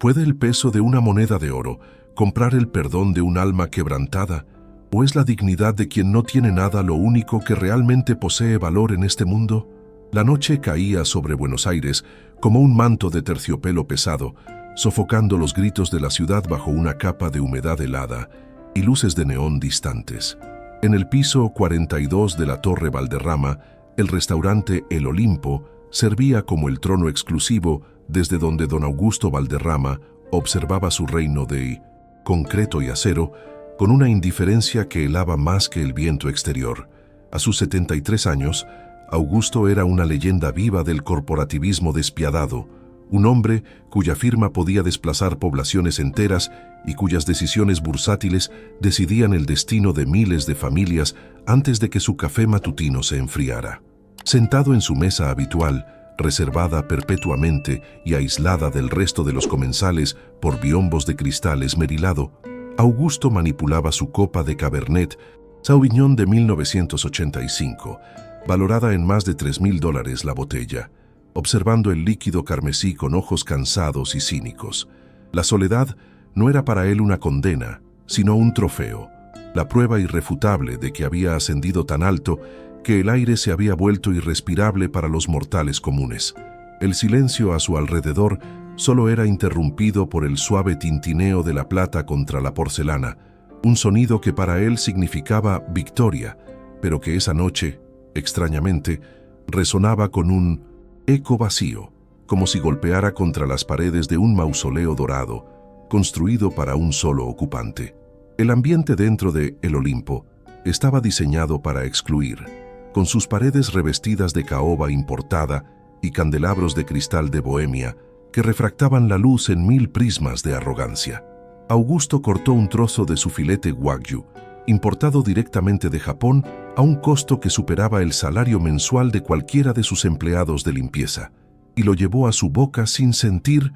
¿Puede el peso de una moneda de oro comprar el perdón de un alma quebrantada? ¿O es la dignidad de quien no tiene nada lo único que realmente posee valor en este mundo? La noche caía sobre Buenos Aires como un manto de terciopelo pesado, sofocando los gritos de la ciudad bajo una capa de humedad helada y luces de neón distantes. En el piso 42 de la Torre Valderrama, el restaurante El Olimpo servía como el trono exclusivo desde donde don Augusto Valderrama observaba su reino de concreto y acero con una indiferencia que helaba más que el viento exterior. A sus 73 años, Augusto era una leyenda viva del corporativismo despiadado, un hombre cuya firma podía desplazar poblaciones enteras y cuyas decisiones bursátiles decidían el destino de miles de familias antes de que su café matutino se enfriara. Sentado en su mesa habitual, reservada perpetuamente y aislada del resto de los comensales por biombos de cristal esmerilado, Augusto manipulaba su copa de Cabernet Sauvignon de 1985, valorada en más de $3.000 la botella, observando el líquido carmesí con ojos cansados y cínicos. La soledad no era para él una condena, sino un trofeo, la prueba irrefutable de que había ascendido tan alto que el aire se había vuelto irrespirable para los mortales comunes. El silencio a su alrededor solo era interrumpido por el suave tintineo de la plata contra la porcelana, un sonido que para él significaba victoria, pero que esa noche, extrañamente, resonaba con un eco vacío, como si golpeara contra las paredes de un mausoleo dorado, construido para un solo ocupante. El ambiente dentro de El Olimpo estaba diseñado para excluir, con sus paredes revestidas de caoba importada y candelabros de cristal de Bohemia que refractaban la luz en 1000 prismas de arrogancia. Augusto cortó un trozo de su filete Wagyu, importado directamente de Japón a un costo que superaba el salario mensual de cualquiera de sus empleados de limpieza, y lo llevó a su boca sin sentir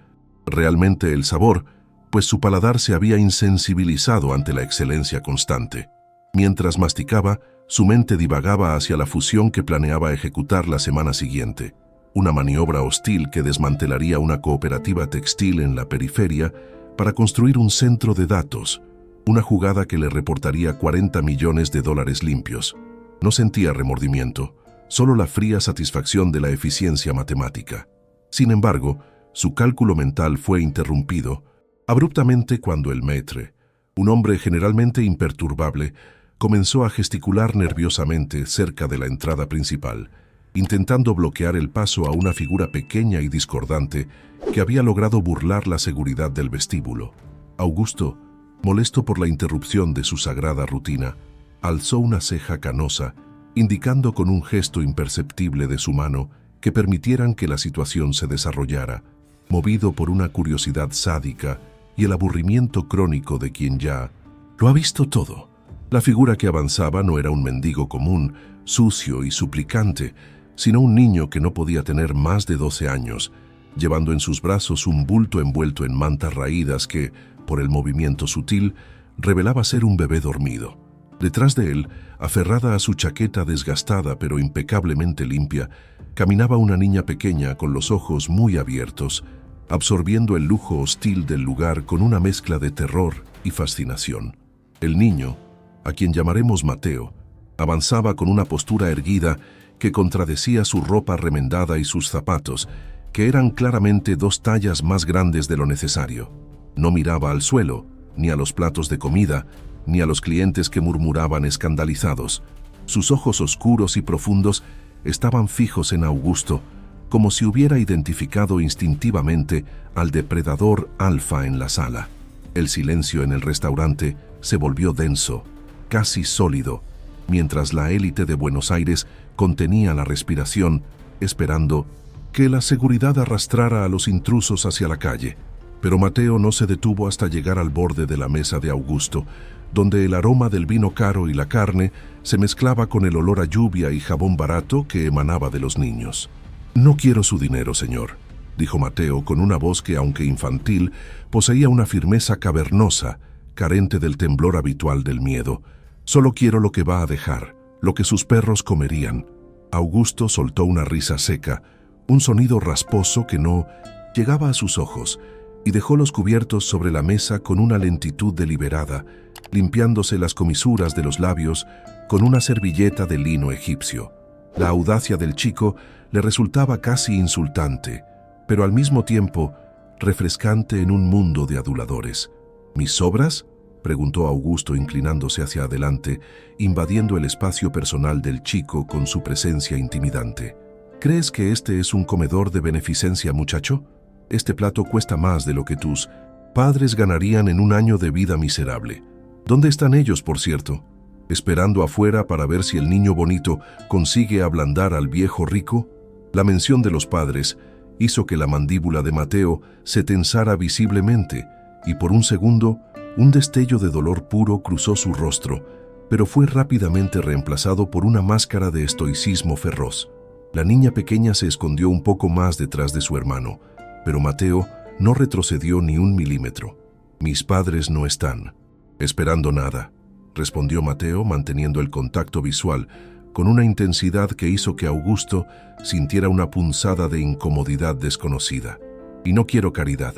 realmente el sabor, pues su paladar se había insensibilizado ante la excelencia constante. Mientras masticaba, su mente divagaba hacia la fusión que planeaba ejecutar la semana siguiente, una maniobra hostil que desmantelaría una cooperativa textil en la periferia para construir un centro de datos, una jugada que le reportaría $40 millones limpios. No sentía remordimiento, solo la fría satisfacción de la eficiencia matemática. Sin embargo, su cálculo mental fue interrumpido abruptamente cuando el maître, un hombre generalmente imperturbable, comenzó a gesticular nerviosamente cerca de la entrada principal, intentando bloquear el paso a una figura pequeña y discordante que había logrado burlar la seguridad del vestíbulo. Augusto, molesto por la interrupción de su sagrada rutina, alzó una ceja canosa, indicando con un gesto imperceptible de su mano que permitieran que la situación se desarrollara, movido por una curiosidad sádica y el aburrimiento crónico de quien ya lo ha visto todo. La figura que avanzaba no era un mendigo común, sucio y suplicante, sino un niño que no podía tener más de 12 años, llevando en sus brazos un bulto envuelto en mantas raídas que, por el movimiento sutil, revelaba ser un bebé dormido. Detrás de él, aferrada a su chaqueta desgastada pero impecablemente limpia, caminaba una niña pequeña con los ojos muy abiertos, absorbiendo el lujo hostil del lugar con una mezcla de terror y fascinación. El niño, a quien llamaremos Mateo, avanzaba con una postura erguida que contradecía su ropa remendada y sus zapatos, que eran claramente 2 tallas más grandes de lo necesario. No miraba al suelo, ni a los platos de comida, ni a los clientes que murmuraban escandalizados. Sus ojos oscuros y profundos estaban fijos en Augusto, como si hubiera identificado instintivamente al depredador alfa en la sala. El silencio en el restaurante se volvió denso, casi sólido, mientras la élite de Buenos Aires contenía la respiración, esperando que la seguridad arrastrara a los intrusos hacia la calle. Pero Mateo no se detuvo hasta llegar al borde de la mesa de Augusto, donde el aroma del vino caro y la carne se mezclaba con el olor a lluvia y jabón barato que emanaba de los niños. «No quiero su dinero, señor», dijo Mateo con una voz que, aunque infantil, poseía una firmeza cavernosa, carente del temblor habitual del miedo. «Solo quiero lo que va a dejar, lo que sus perros comerían». Augusto soltó una risa seca, un sonido rasposo que no llegaba a sus ojos, y dejó los cubiertos sobre la mesa con una lentitud deliberada, limpiándose las comisuras de los labios con una servilleta de lino egipcio. La audacia del chico le resultaba casi insultante, pero al mismo tiempo refrescante en un mundo de aduladores. ¿Mis sobras?, preguntó Augusto inclinándose hacia adelante, invadiendo el espacio personal del chico con su presencia intimidante. ¿Crees que este es un comedor de beneficencia, muchacho? Este plato cuesta más de lo que tus padres ganarían en un año de vida miserable. ¿Dónde están ellos, por cierto? ¿Esperando afuera para ver si el niño bonito consigue ablandar al viejo rico? La mención de los padres hizo que la mandíbula de Mateo se tensara visiblemente, y por un segundo, un destello de dolor puro cruzó su rostro, pero fue rápidamente reemplazado por una máscara de estoicismo feroz. La niña pequeña se escondió un poco más detrás de su hermano, pero Mateo no retrocedió ni un milímetro. «Mis padres no están esperando nada», respondió Mateo, manteniendo el contacto visual con una intensidad que hizo que Augusto sintiera una punzada de incomodidad desconocida. «Y no quiero caridad.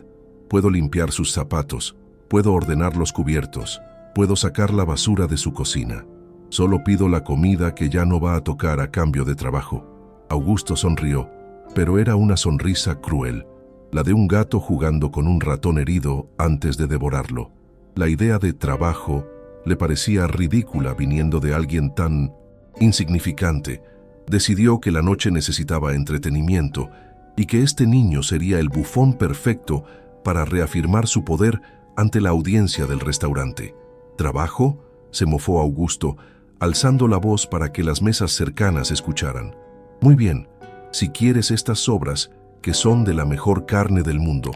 Puedo limpiar sus zapatos, puedo ordenar los cubiertos, puedo sacar la basura de su cocina. Solo pido la comida que ya no va a tocar a cambio de trabajo». Augusto sonrió, pero era una sonrisa cruel, la de un gato jugando con un ratón herido antes de devorarlo. La idea de trabajo le parecía ridícula viniendo de alguien tan insignificante. Decidió que la noche necesitaba entretenimiento y que este niño sería el bufón perfecto para reafirmar su poder ante la audiencia del restaurante. ¿Trabajo?, se mofó Augusto, alzando la voz para que las mesas cercanas escucharan. «Muy bien, si quieres estas sobras, que son de la mejor carne del mundo,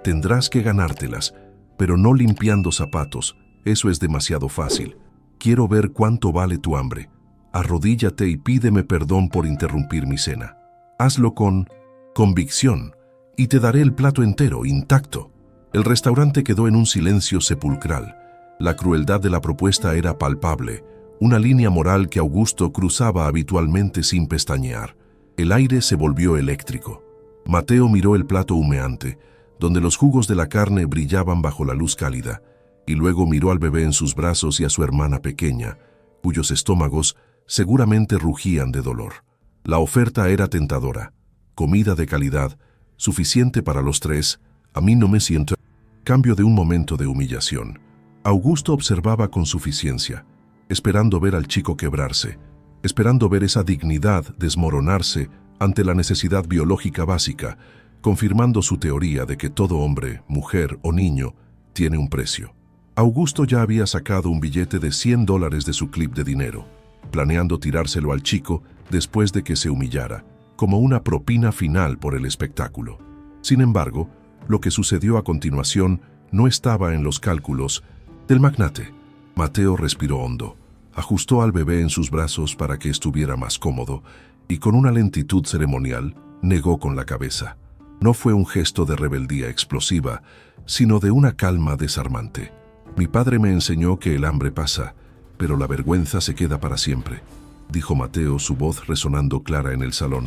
tendrás que ganártelas, pero no limpiando zapatos, eso es demasiado fácil. Quiero ver cuánto vale tu hambre. Arrodíllate y pídeme perdón por interrumpir mi cena. Hazlo con convicción, y te daré el plato entero, intacto». El restaurante quedó en un silencio sepulcral. La crueldad de la propuesta era palpable, una línea moral que Augusto cruzaba habitualmente sin pestañear. El aire se volvió eléctrico. Mateo miró el plato humeante, donde los jugos de la carne brillaban bajo la luz cálida, y luego miró al bebé en sus brazos y a su hermana pequeña, cuyos estómagos seguramente rugían de dolor. La oferta era tentadora. Comida de calidad, suficiente para los tres. «A mí no me siento». Cambio de un momento de humillación. Augusto observaba con suficiencia, esperando ver al chico quebrarse, esperando ver esa dignidad desmoronarse ante la necesidad biológica básica, confirmando su teoría de que todo hombre, mujer o niño tiene un precio. Augusto ya había sacado un billete de $100 de su clip de dinero, planeando tirárselo al chico después de que se humillara, como una propina final por el espectáculo. Sin embargo, lo que sucedió a continuación no estaba en los cálculos del magnate. Mateo respiró hondo, ajustó al bebé en sus brazos para que estuviera más cómodo y con una lentitud ceremonial negó con la cabeza. No fue un gesto de rebeldía explosiva, sino de una calma desarmante. «Mi padre me enseñó que el hambre pasa, pero la vergüenza se queda para siempre», dijo Mateo, su voz resonando clara en el salón.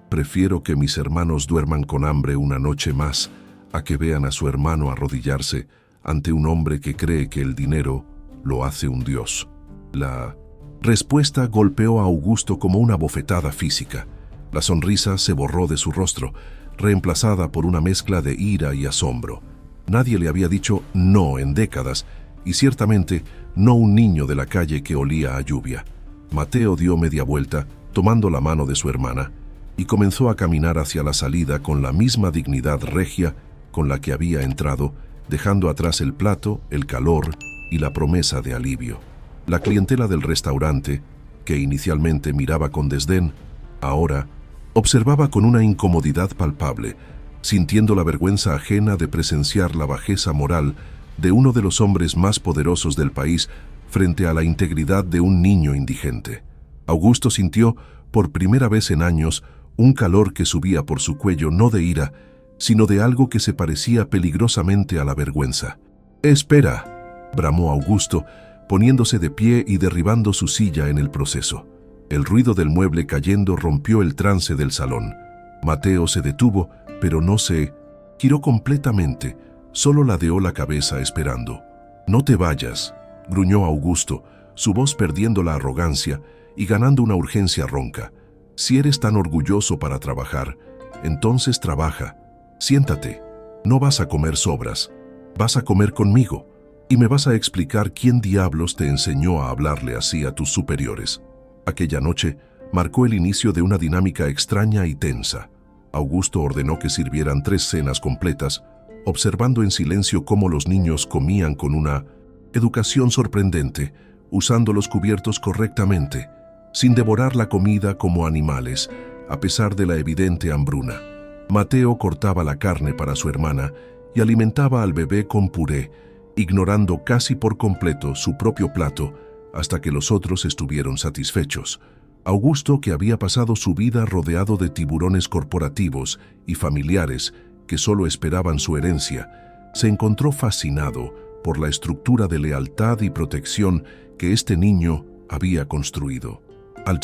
«Prefiero que mis hermanos duerman con hambre una noche más a que vean a su hermano arrodillarse ante un hombre que cree que el dinero lo hace un dios». La respuesta golpeó a Augusto como una bofetada física. La sonrisa se borró de su rostro, reemplazada por una mezcla de ira y asombro. Nadie le había dicho no en décadas, y ciertamente no un niño de la calle que olía a lluvia. Mateo dio media vuelta, tomando la mano de su hermana, y comenzó a caminar hacia la salida con la misma dignidad regia con la que había entrado, dejando atrás el plato, el calor y la promesa de alivio. La clientela del restaurante, que inicialmente miraba con desdén, ahora observaba con una incomodidad palpable, sintiendo la vergüenza ajena de presenciar la bajeza moral de uno de los hombres más poderosos del país frente a la integridad de un niño indigente. Augusto sintió, por primera vez en años, un calor que subía por su cuello no de ira, sino de algo que se parecía peligrosamente a la vergüenza. «Espera», bramó Augusto, poniéndose de pie y derribando su silla en el proceso. El ruido del mueble cayendo rompió el trance del salón. Mateo se detuvo, pero no se giró completamente, solo ladeó la cabeza esperando. «No te vayas», gruñó Augusto, su voz perdiendo la arrogancia y ganando una urgencia ronca. «Si eres tan orgulloso para trabajar, entonces trabaja. Siéntate. No vas a comer sobras. Vas a comer conmigo y me vas a explicar quién diablos te enseñó a hablarle así a tus superiores». Aquella noche marcó el inicio de una dinámica extraña y tensa. Augusto ordenó que sirvieran 3 cenas completas, observando en silencio cómo los niños comían con una educación sorprendente, usando los cubiertos correctamente, sin devorar la comida como animales, a pesar de la evidente hambruna. Mateo cortaba la carne para su hermana y alimentaba al bebé con puré, ignorando casi por completo su propio plato hasta que los otros estuvieron satisfechos. Augusto, que había pasado su vida rodeado de tiburones corporativos y familiares que solo esperaban su herencia, se encontró fascinado por la estructura de lealtad y protección que este niño había construido. Al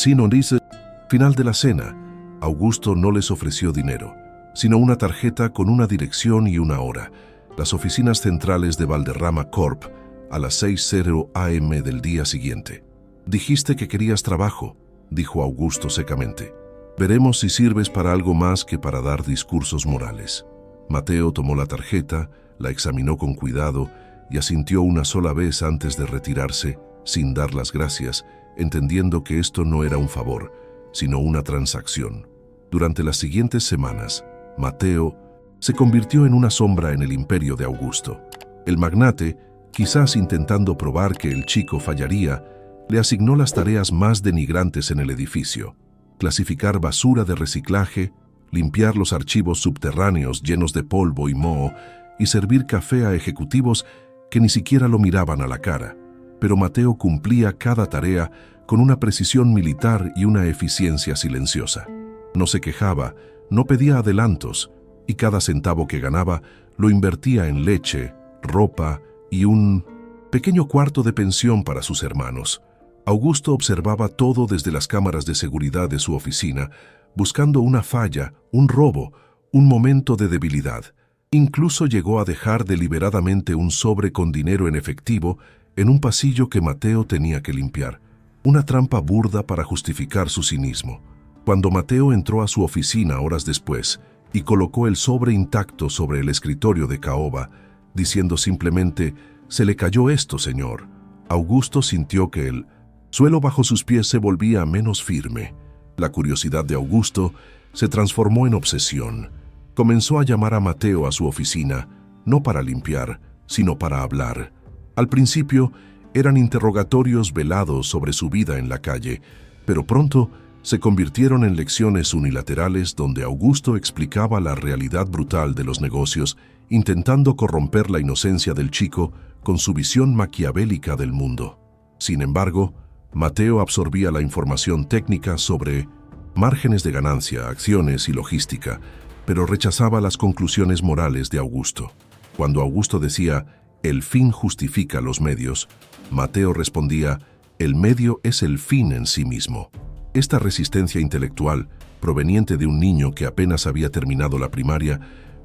final de la cena, Augusto no les ofreció dinero, sino una tarjeta con una dirección y una hora: las oficinas centrales de Valderrama Corp, a las 6:00 am del día siguiente. «Dijiste que querías trabajo», dijo Augusto secamente. «Veremos si sirves para algo más que para dar discursos morales». Mateo tomó la tarjeta, la examinó con cuidado y asintió una sola vez antes de retirarse, sin dar las gracias, entendiendo que esto no era un favor, sino una transacción. Durante las siguientes semanas, Mateo se convirtió en una sombra en el imperio de Augusto. El magnate, quizás intentando probar que el chico fallaría, le asignó las tareas más denigrantes en el edificio: clasificar basura de reciclaje, limpiar los archivos subterráneos llenos de polvo y moho y servir café a ejecutivos que ni siquiera lo miraban a la cara. Pero Mateo cumplía cada tarea con una precisión militar y una eficiencia silenciosa. No se quejaba, no pedía adelantos, y cada centavo que ganaba lo invertía en leche, ropa y un pequeño cuarto de pensión para sus hermanos. Augusto observaba todo desde las cámaras de seguridad de su oficina, buscando una falla, un robo, un momento de debilidad. Incluso llegó a dejar deliberadamente un sobre con dinero en efectivo en un pasillo que Mateo tenía que limpiar, una trampa burda para justificar su cinismo. Cuando Mateo entró a su oficina horas después y colocó el sobre intacto sobre el escritorio de caoba, diciendo simplemente: «Se le cayó esto, señor», Augusto sintió que el suelo bajo sus pies se volvía menos firme. La curiosidad de Augusto se transformó en obsesión. Comenzó a llamar a Mateo a su oficina, no para limpiar, sino para hablar. Al principio eran interrogatorios velados sobre su vida en la calle, pero pronto se convirtieron en lecciones unilaterales donde Augusto explicaba la realidad brutal de los negocios, intentando corromper la inocencia del chico con su visión maquiavélica del mundo. Sin embargo, Mateo absorbía la información técnica sobre márgenes de ganancia, acciones y logística, pero rechazaba las conclusiones morales de Augusto. Cuando Augusto decía: «El fin justifica los medios», Mateo respondía: «El medio es el fin en sí mismo». Esta resistencia intelectual, proveniente de un niño que apenas había terminado la primaria,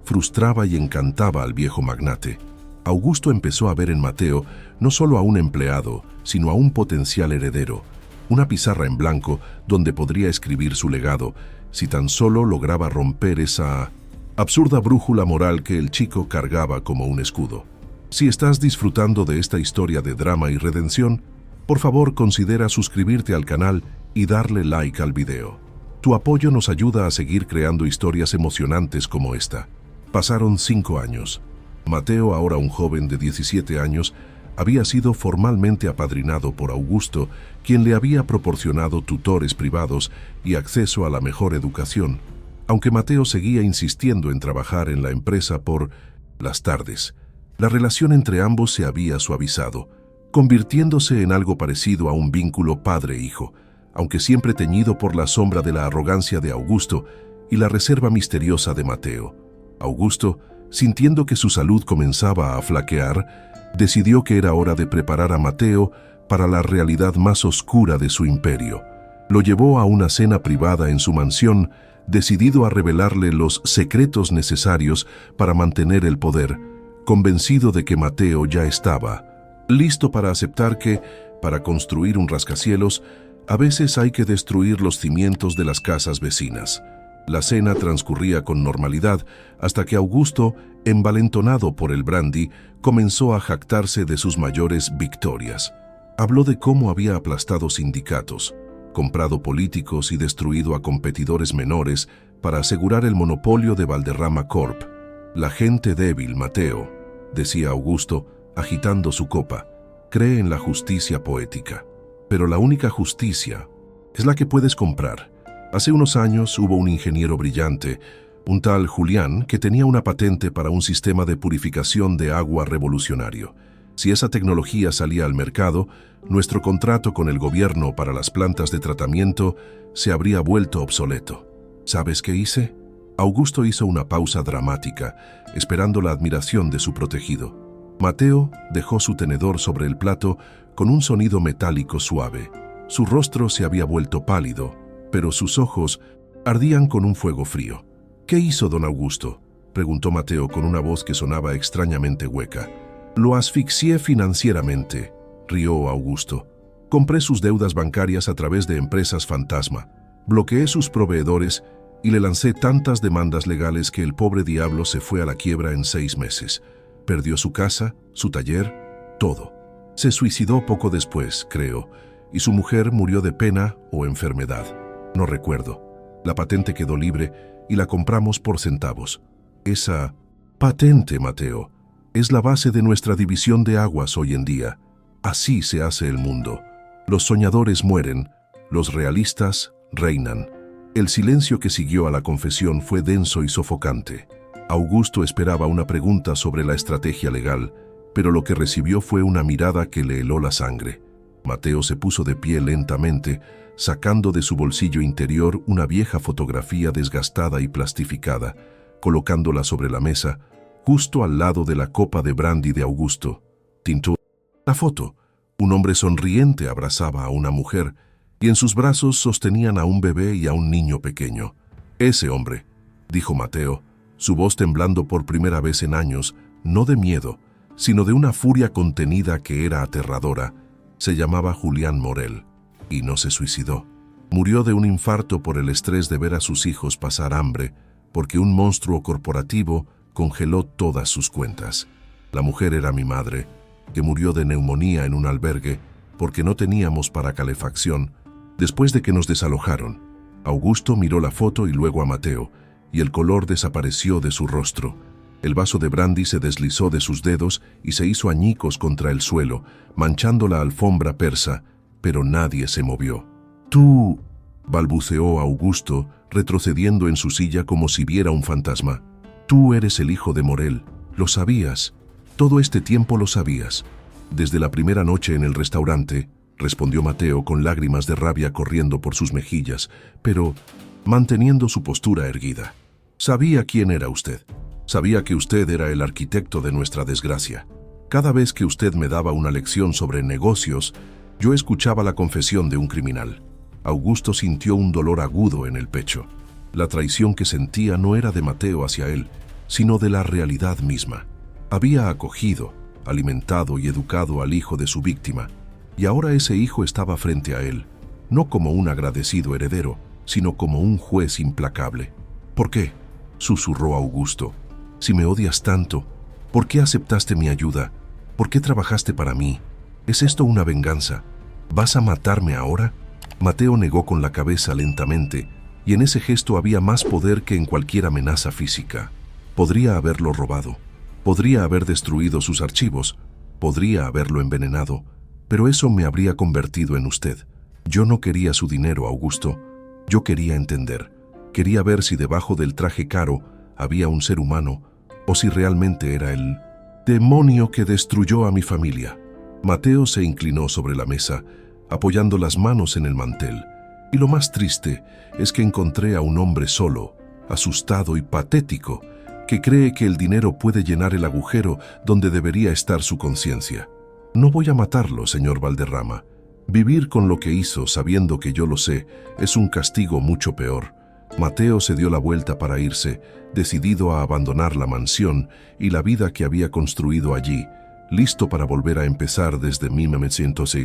frustraba y encantaba al viejo magnate. Augusto empezó a ver en Mateo no solo a un empleado, sino a un potencial heredero, una pizarra en blanco donde podría escribir su legado, si tan solo lograba romper esa absurda brújula moral que el chico cargaba como un escudo. Si estás disfrutando de esta historia de drama y redención, por favor considera suscribirte al canal y darle like al video. Tu apoyo nos ayuda a seguir creando historias emocionantes como esta. Pasaron 5 años. Mateo, ahora un joven de 17 años, había sido formalmente apadrinado por Augusto, quien le había proporcionado tutores privados y acceso a la mejor educación, aunque Mateo seguía insistiendo en trabajar en la empresa por las tardes. La relación entre ambos se había suavizado, convirtiéndose en algo parecido a un vínculo padre-hijo, aunque siempre teñido por la sombra de la arrogancia de Augusto y la reserva misteriosa de Mateo. Augusto, sintiendo que su salud comenzaba a flaquear, decidió que era hora de preparar a Mateo para la realidad más oscura de su imperio. Lo llevó a una cena privada en su mansión, decidido a revelarle los secretos necesarios para mantener el poder, convencido de que Mateo ya estaba listo para aceptar que, para construir un rascacielos, a veces hay que destruir los cimientos de las casas vecinas. La cena transcurría con normalidad hasta que Augusto, envalentonado por el brandy, comenzó a jactarse de sus mayores victorias. Habló de cómo había aplastado sindicatos, comprado políticos y destruido a competidores menores para asegurar el monopolio de Valderrama Corp. La gente débil, Mateo, decía Augusto, agitando su copa, cree en la justicia poética. Pero la única justicia es la que puedes comprar. Hace unos años hubo un ingeniero brillante, un tal Julián, que tenía una patente para un sistema de purificación de agua revolucionario. Si esa tecnología salía al mercado, nuestro contrato con el gobierno para las plantas de tratamiento se habría vuelto obsoleto. ¿Sabes qué hice? Augusto hizo una pausa dramática, esperando la admiración de su protegido. Mateo dejó su tenedor sobre el plato con un sonido metálico suave. Su rostro se había vuelto pálido, pero sus ojos ardían con un fuego frío. ¿Qué hizo don Augusto?, preguntó Mateo con una voz que sonaba extrañamente hueca. Lo asfixié financieramente, rió Augusto. Compré sus deudas bancarias a través de empresas fantasma, bloqueé sus proveedores y le lancé tantas demandas legales que el pobre diablo se fue a la quiebra en 6 meses. Perdió su casa, su taller, todo. Se suicidó poco después, creo, y su mujer murió de pena o enfermedad. No recuerdo. La patente quedó libre y la compramos por centavos. Esa patente, Mateo, es la base de nuestra división de aguas hoy en día. Así se hace el mundo. Los soñadores mueren, los realistas reinan. El silencio que siguió a la confesión fue denso y sofocante. Augusto esperaba una pregunta sobre la estrategia legal, pero lo que recibió fue una mirada que le heló la sangre. Mateo se puso de pie lentamente, sacando de su bolsillo interior una vieja fotografía desgastada y plastificada, colocándola sobre la mesa, justo al lado de la copa de brandy de Augusto. Tintó la foto. Un hombre sonriente abrazaba a una mujer, y en sus brazos sostenían a un bebé y a un niño pequeño. Ese hombre, dijo Mateo, su voz temblando por primera vez en años, no de miedo, sino de una furia contenida que era aterradora, se llamaba Julián Morel, y no se suicidó. Murió de un infarto por el estrés de ver a sus hijos pasar hambre, porque un monstruo corporativo congeló todas sus cuentas. La mujer era mi madre, que murió de neumonía en un albergue porque no teníamos para calefacción, después de que nos desalojaron. Augusto miró la foto y luego a Mateo, y el color desapareció de su rostro. El vaso de brandy se deslizó de sus dedos y se hizo añicos contra el suelo, manchando la alfombra persa, pero nadie se movió. «Tú», balbuceó Augusto, retrocediendo en su silla como si viera un fantasma. «Tú eres el hijo de Morel. Lo sabías. Todo este tiempo lo sabías. Desde la primera noche en el restaurante», respondió Mateo con lágrimas de rabia corriendo por sus mejillas, pero manteniendo su postura erguida. «Sabía quién era usted. Sabía que usted era el arquitecto de nuestra desgracia. Cada vez que usted me daba una lección sobre negocios, yo escuchaba la confesión de un criminal». Augusto sintió un dolor agudo en el pecho. La traición que sentía no era de Mateo hacia él, sino de la realidad misma. Había acogido, alimentado y educado al hijo de su víctima, y ahora ese hijo estaba frente a él, no como un agradecido heredero, sino como un juez implacable. «¿Por qué?», susurró Augusto. «Si me odias tanto, ¿por qué aceptaste mi ayuda? ¿Por qué trabajaste para mí? ¿Es esto una venganza? ¿Vas a matarme ahora?». Mateo negó con la cabeza lentamente, y en ese gesto había más poder que en cualquier amenaza física. Podría haberlo robado, podría haber destruido sus archivos, podría haberlo envenenado, pero eso me habría convertido en usted. Yo no quería su dinero, Augusto. Yo quería entender. Quería ver si debajo del traje caro había un ser humano, o si realmente era el demonio que destruyó a mi familia. Mateo se inclinó sobre la mesa, apoyando las manos en el mantel. Y lo más triste es que encontré a un hombre solo, asustado y patético, que cree que el dinero puede llenar el agujero donde debería estar su conciencia. No voy a matarlo, señor Valderrama. Vivir con lo que hizo, sabiendo que yo lo sé, es un castigo mucho peor. Mateo se dio la vuelta para irse, decidido a abandonar la mansión y la vida que había construido allí, listo para volver a empezar desde 1900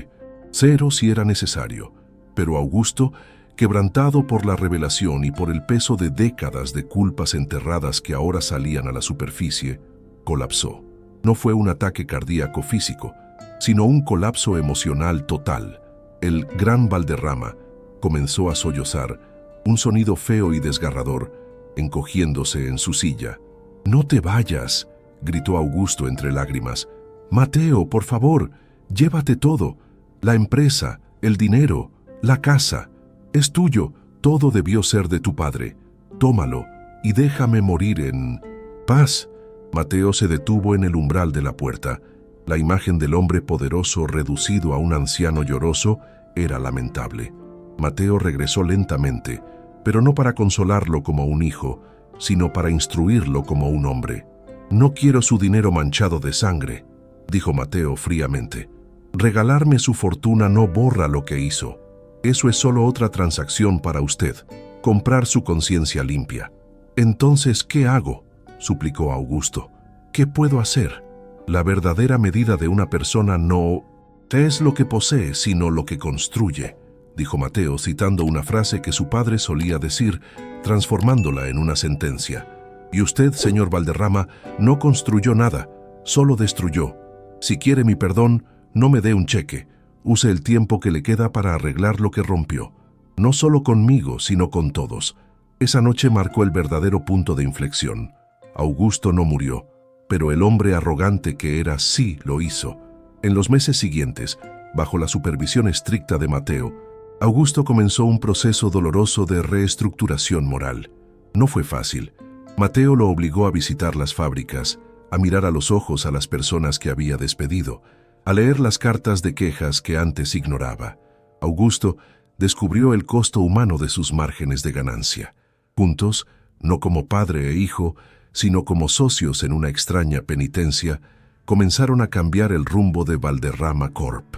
si era necesario. Pero Augusto, quebrantado por la revelación y por el peso de décadas de culpas enterradas que ahora salían a la superficie, colapsó. No fue un ataque cardíaco físico, sino un colapso emocional total. El gran Valderrama comenzó a sollozar, un sonido feo y desgarrador, encogiéndose en su silla. «¡No te vayas!», gritó Augusto entre lágrimas. «Mateo, por favor, llévate todo. La empresa, el dinero, la casa. Es tuyo, todo debió ser de tu padre. Tómalo y déjame morir en paz». Mateo se detuvo en el umbral de la puerta. La imagen del hombre poderoso reducido a un anciano lloroso era lamentable. Mateo regresó lentamente, pero no para consolarlo como un hijo, sino para instruirlo como un hombre. «No quiero su dinero manchado de sangre», dijo Mateo fríamente. «Regalarme su fortuna no borra lo que hizo. Eso es solo otra transacción para usted, comprar su conciencia limpia». «Entonces, ¿qué hago?», suplicó Augusto. «¿Qué puedo hacer? La verdadera medida de una persona no es lo que posee, sino lo que construye», dijo Mateo, citando una frase que su padre solía decir, transformándola en una sentencia. «Y usted, señor Valderrama, no construyó nada, solo destruyó. Si quiere mi perdón, no me dé un cheque. Use el tiempo que le queda para arreglar lo que rompió. No solo conmigo, sino con todos». Esa noche marcó el verdadero punto de inflexión. Augusto no murió, pero el hombre arrogante que era sí lo hizo. En los meses siguientes, bajo la supervisión estricta de Mateo, Augusto comenzó un proceso doloroso de reestructuración moral. No fue fácil. Mateo lo obligó a visitar las fábricas, a mirar a los ojos a las personas que había despedido, a leer las cartas de quejas que antes ignoraba. Augusto descubrió el costo humano de sus márgenes de ganancia. Juntos, no como padre e hijo, sino como socios en una extraña penitencia, comenzaron a cambiar el rumbo de Valderrama Corp.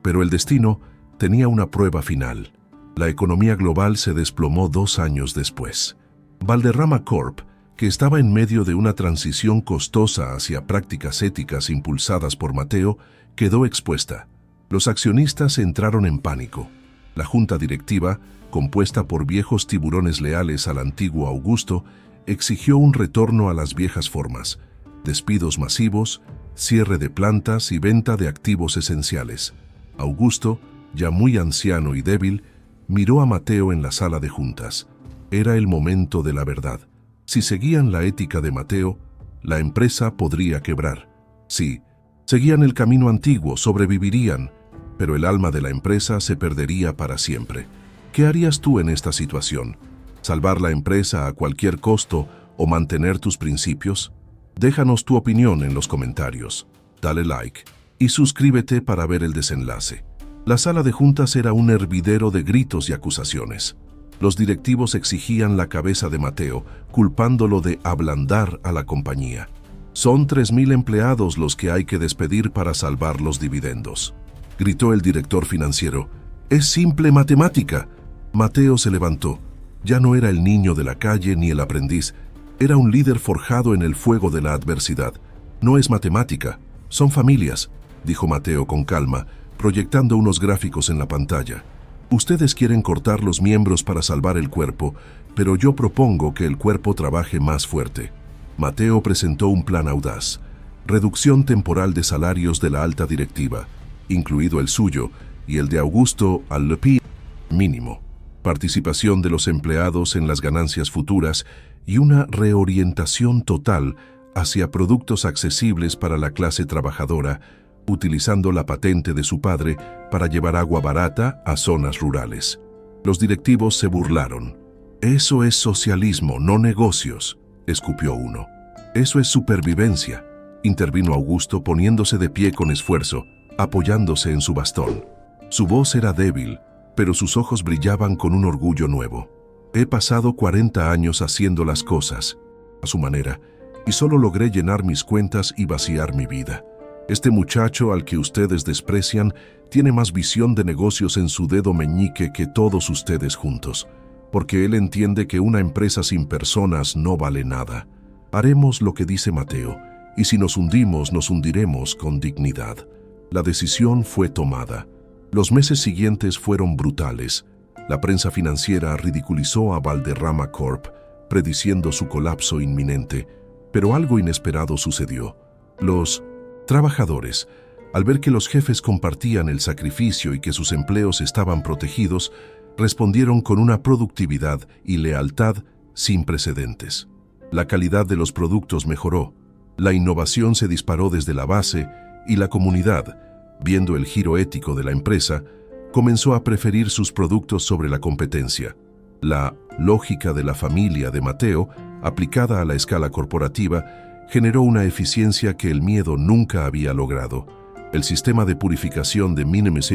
Pero el destino tenía una prueba final. La economía global se desplomó 2 años después. Valderrama Corp, que estaba en medio de una transición costosa hacia prácticas éticas impulsadas por Mateo, quedó expuesta. Los accionistas entraron en pánico. La junta directiva, compuesta por viejos tiburones leales al antiguo Augusto, exigió un retorno a las viejas formas: despidos masivos, cierre de plantas y venta de activos esenciales. Augusto, ya muy anciano y débil, miró a Mateo en la sala de juntas. Era el momento de la verdad. Si seguían la ética de Mateo, la empresa podría quebrar. Si seguían el camino antiguo, sobrevivirían, pero el alma de la empresa se perdería para siempre. ¿Qué harías tú en esta situación? ¿Salvar la empresa a cualquier costo o mantener tus principios? Déjanos tu opinión en los comentarios. Dale like y suscríbete para ver el desenlace. La sala de juntas era un hervidero de gritos y acusaciones. Los directivos exigían la cabeza de Mateo, culpándolo de ablandar a la compañía. «Son 3,000 empleados los que hay que despedir para salvar los dividendos», gritó el director financiero. «Es simple matemática». Mateo se levantó. Ya no era el niño de la calle ni el aprendiz. Era un líder forjado en el fuego de la adversidad. «No es matemática, son familias», dijo Mateo con calma, proyectando unos gráficos en la pantalla. «Ustedes quieren cortar los miembros para salvar el cuerpo, pero yo propongo que el cuerpo trabaje más fuerte». Mateo presentó un plan audaz: reducción temporal de salarios de la alta directiva, incluido el suyo y el de Augusto al mínimo, participación de los empleados en las ganancias futuras y una reorientación total hacia productos accesibles para la clase trabajadora, utilizando la patente de su padre para llevar agua barata a zonas rurales. Los directivos se burlaron. «Eso es socialismo, no negocios», escupió uno. «Eso es supervivencia», intervino Augusto poniéndose de pie con esfuerzo, apoyándose en su bastón. Su voz era débil, pero sus ojos brillaban con un orgullo nuevo. «He pasado 40 años haciendo las cosas a su manera y solo logré llenar mis cuentas y vaciar mi vida. Este muchacho al que ustedes desprecian tiene más visión de negocios en su dedo meñique que todos ustedes juntos. porque él entiende que una empresa sin personas no vale nada. Haremos lo que dice Mateo, y si nos hundimos, nos hundiremos con dignidad. La decisión fue tomada. Los meses siguientes fueron brutales. La prensa financiera ridiculizó a Valderrama Corp, prediciendo su colapso inminente, pero algo inesperado sucedió. Los trabajadores, al ver que los jefes compartían el sacrificio y que sus empleos estaban protegidos, respondieron con una productividad y lealtad sin precedentes. La calidad de los productos mejoró, la innovación se disparó desde la base y la comunidad, viendo el giro ético de la empresa, comenzó a preferir sus productos sobre la competencia. La lógica de la familia de Mateo, aplicada a la escala corporativa, generó una eficiencia que el miedo nunca había logrado. El sistema de purificación de Minimis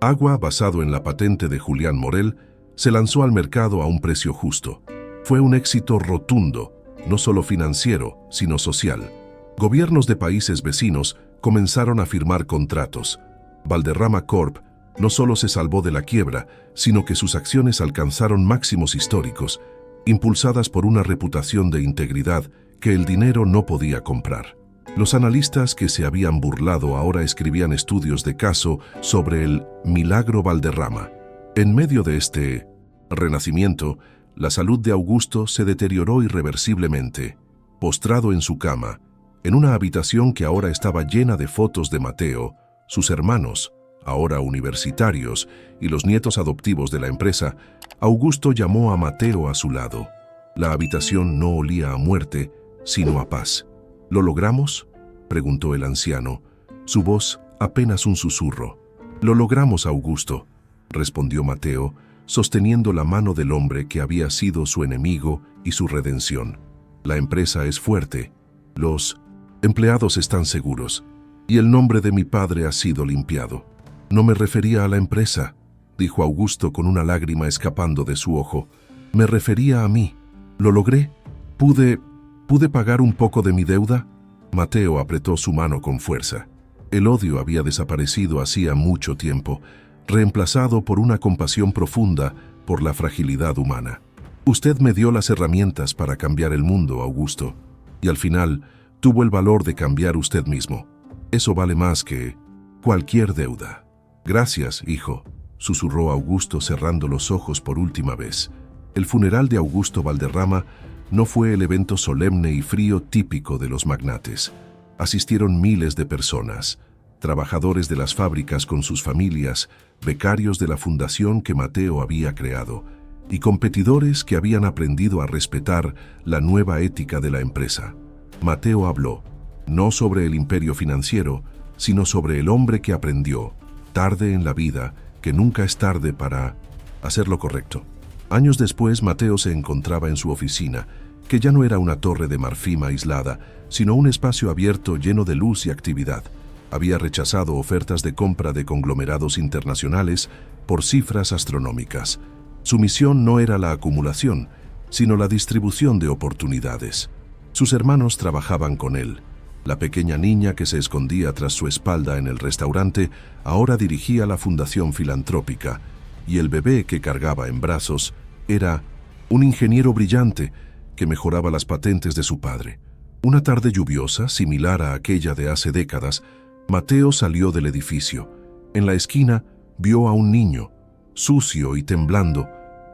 Agua, basado en la patente de Julián Morel, se lanzó al mercado a un precio justo. Fue un éxito rotundo, no solo financiero, sino social. Gobiernos de países vecinos comenzaron a firmar contratos. Valderrama Corp no solo se salvó de la quiebra, sino que sus acciones alcanzaron máximos históricos, impulsadas por una reputación de integridad que el dinero no podía comprar. Los analistas que se habían burlado ahora escribían estudios de caso sobre el milagro Valderrama. En medio de este renacimiento, la salud de Augusto se deterioró irreversiblemente. Postrado en su cama, en una habitación que ahora estaba llena de fotos de Mateo, sus hermanos, ahora universitarios, y los nietos adoptivos de la empresa, Augusto llamó a Mateo a su lado. La habitación no olía a muerte, sino a paz. ¿Lo logramos?, preguntó el anciano, su voz apenas un susurro. «Lo logramos, Augusto», respondió Mateo, sosteniendo la mano del hombre que había sido su enemigo y su redención. «La empresa es fuerte, los empleados están seguros, y el nombre de mi padre ha sido limpiado». «No me refería a la empresa», dijo Augusto con una lágrima escapando de su ojo. «Me refería a mí. Lo logré. ¿Pude pagar un poco de mi deuda?» Mateo apretó su mano con fuerza. El odio había desaparecido hacía mucho tiempo, reemplazado por una compasión profunda por la fragilidad humana. «Usted me dio las herramientas para cambiar el mundo, Augusto, y al final tuvo el valor de cambiar usted mismo. Eso vale más que cualquier deuda». «Gracias, hijo», susurró Augusto cerrando los ojos por última vez. El funeral de Augusto Valderrama no fue el evento solemne y frío típico de los magnates. Asistieron miles de personas, trabajadores de las fábricas con sus familias, becarios de la fundación que Mateo había creado, y competidores que habían aprendido a respetar la nueva ética de la empresa. Mateo habló, no sobre el imperio financiero, sino sobre el hombre que aprendió, tarde en la vida, que nunca es tarde para hacer lo correcto. Años después, Mateo se encontraba en su oficina, que ya no era una torre de marfil aislada, sino un espacio abierto lleno de luz y actividad. Había rechazado ofertas de compra de conglomerados internacionales por cifras astronómicas. Su misión no era la acumulación, sino la distribución de oportunidades. Sus hermanos trabajaban con él. La pequeña niña que se escondía tras su espalda en el restaurante ahora dirigía la fundación filantrópica, y el bebé que cargaba en brazos era un ingeniero brillante que mejoraba las patentes de su padre. Una tarde lluviosa, similar a aquella de hace décadas, Mateo salió del edificio. En la esquina vio a un niño, sucio y temblando,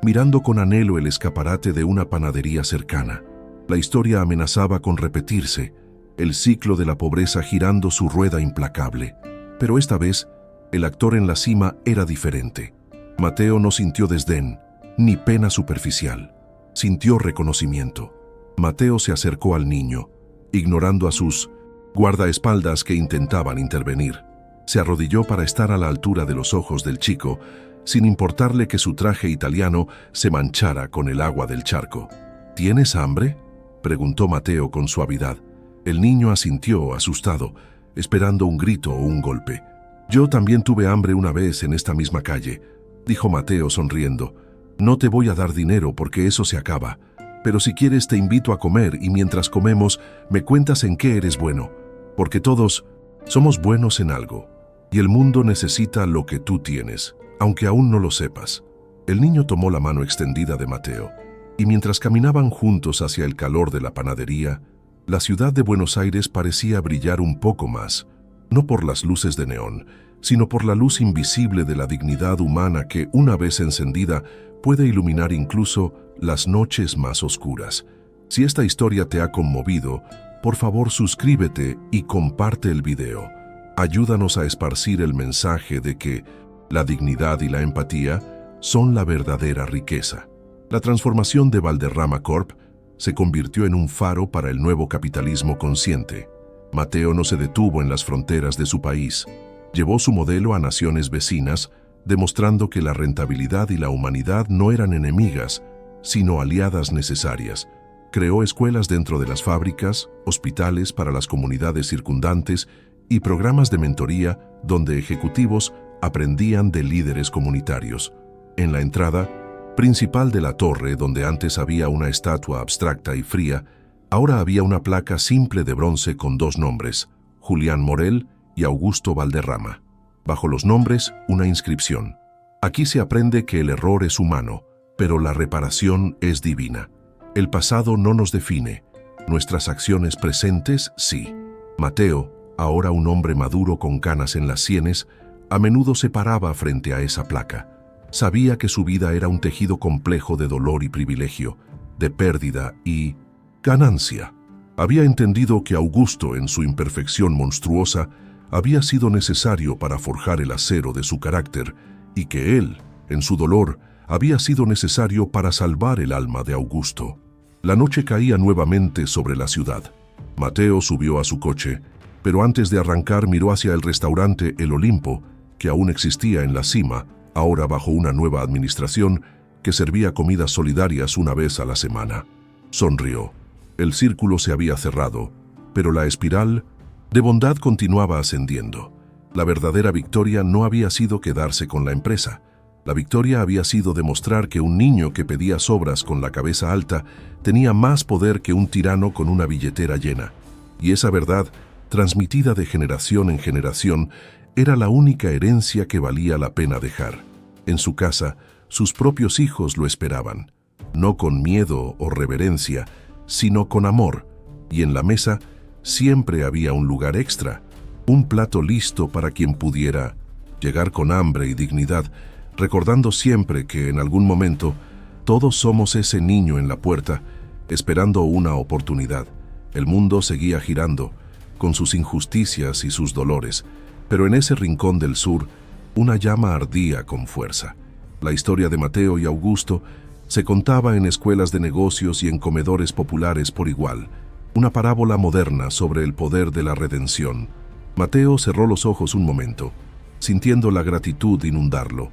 mirando con anhelo el escaparate de una panadería cercana. La historia amenazaba con repetirse, el ciclo de la pobreza girando su rueda implacable. Pero esta vez, el actor en la cima era diferente. Mateo no sintió desdén, ni pena superficial. Sintió reconocimiento. Mateo se acercó al niño, ignorando a sus guardaespaldas que intentaban intervenir. Se arrodilló para estar a la altura de los ojos del chico, sin importarle que su traje italiano se manchara con el agua del charco. «¿Tienes hambre?», preguntó Mateo con suavidad. El niño asintió, asustado, esperando un grito o un golpe. «Yo también tuve hambre una vez en esta misma calle», dijo Mateo sonriendo. «No te voy a dar dinero porque eso se acaba, pero si quieres te invito a comer y mientras comemos me cuentas en qué eres bueno, porque todos somos buenos en algo, y el mundo necesita lo que tú tienes, aunque aún no lo sepas». El niño tomó la mano extendida de Mateo, y mientras caminaban juntos hacia el calor de la panadería, la ciudad de Buenos Aires parecía brillar un poco más, no por las luces de neón, sino por la luz invisible de la dignidad humana que, una vez encendida, puede iluminar incluso las noches más oscuras. Si esta historia te ha conmovido, por favor suscríbete y comparte el video. Ayúdanos a esparcir el mensaje de que la dignidad y la empatía son la verdadera riqueza. La transformación de Valderrama Corp se convirtió en un faro para el nuevo capitalismo consciente. Mateo no se detuvo en las fronteras de su país. Llevó su modelo a naciones vecinas, demostrando que la rentabilidad y la humanidad no eran enemigas, sino aliadas necesarias. Creó escuelas dentro de las fábricas, hospitales para las comunidades circundantes y programas de mentoría donde ejecutivos aprendían de líderes comunitarios. En la entrada principal de la torre, donde antes había una estatua abstracta y fría, ahora había una placa simple de bronce con dos nombres, Julián Morel y Augusto Valderrama. Bajo los nombres, una inscripción. Aquí se aprende que el error es humano, pero la reparación es divina. El pasado no nos define, nuestras acciones presentes sí. Mateo, ahora un hombre maduro con canas en las sienes, a menudo se paraba frente a esa placa. Sabía que su vida era un tejido complejo de dolor y privilegio, de pérdida y ganancia. Había entendido que Augusto, en su imperfección monstruosa, había sido necesario para forjar el acero de su carácter y que él, en su dolor, había sido necesario para salvar el alma de Augusto. La noche caía nuevamente sobre la ciudad. Mateo subió a su coche, pero antes de arrancar miró hacia el restaurante El Olimpo, que aún existía en la cima, ahora bajo una nueva administración que servía comidas solidarias una vez a la semana. Sonrió. El círculo se había cerrado, pero la espiral de bondad continuaba ascendiendo. La verdadera victoria no había sido quedarse con la empresa. La victoria había sido demostrar que un niño que pedía sobras con la cabeza alta tenía más poder que un tirano con una billetera llena. Y esa verdad, transmitida de generación en generación, era la única herencia que valía la pena dejar. En su casa, sus propios hijos lo esperaban, no con miedo o reverencia, sino con amor, y en la mesa siempre había un lugar extra, un plato listo para quien pudiera llegar con hambre y dignidad, recordando siempre que en algún momento todos somos ese niño en la puerta, esperando una oportunidad. El mundo seguía girando, con sus injusticias y sus dolores, pero en ese rincón del sur, una llama ardía con fuerza. La historia de Mateo y Augusto se contaba en escuelas de negocios y en comedores populares por igual, una parábola moderna sobre el poder de la redención. Mateo cerró los ojos un momento, sintiendo la gratitud inundarlo,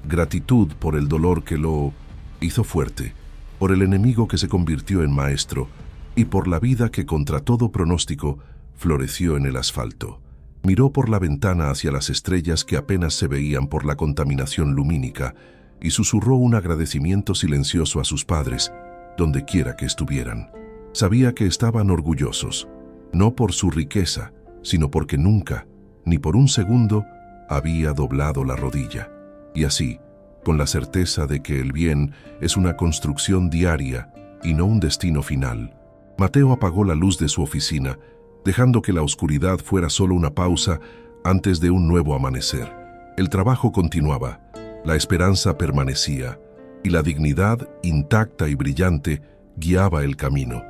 gratitud por el dolor que lo hizo fuerte, por el enemigo que se convirtió en maestro y por la vida que contra todo pronóstico floreció en el asfalto. Miró por la ventana hacia las estrellas que apenas se veían por la contaminación lumínica y susurró un agradecimiento silencioso a sus padres, donde quiera que estuvieran. Sabía que estaban orgullosos, no por su riqueza, sino porque nunca, ni por un segundo, había doblado la rodilla. Y así, con la certeza de que el bien es una construcción diaria y no un destino final, Mateo apagó la luz de su oficina, dejando que la oscuridad fuera solo una pausa antes de un nuevo amanecer. El trabajo continuaba, la esperanza permanecía, y la dignidad, intacta y brillante, guiaba el camino.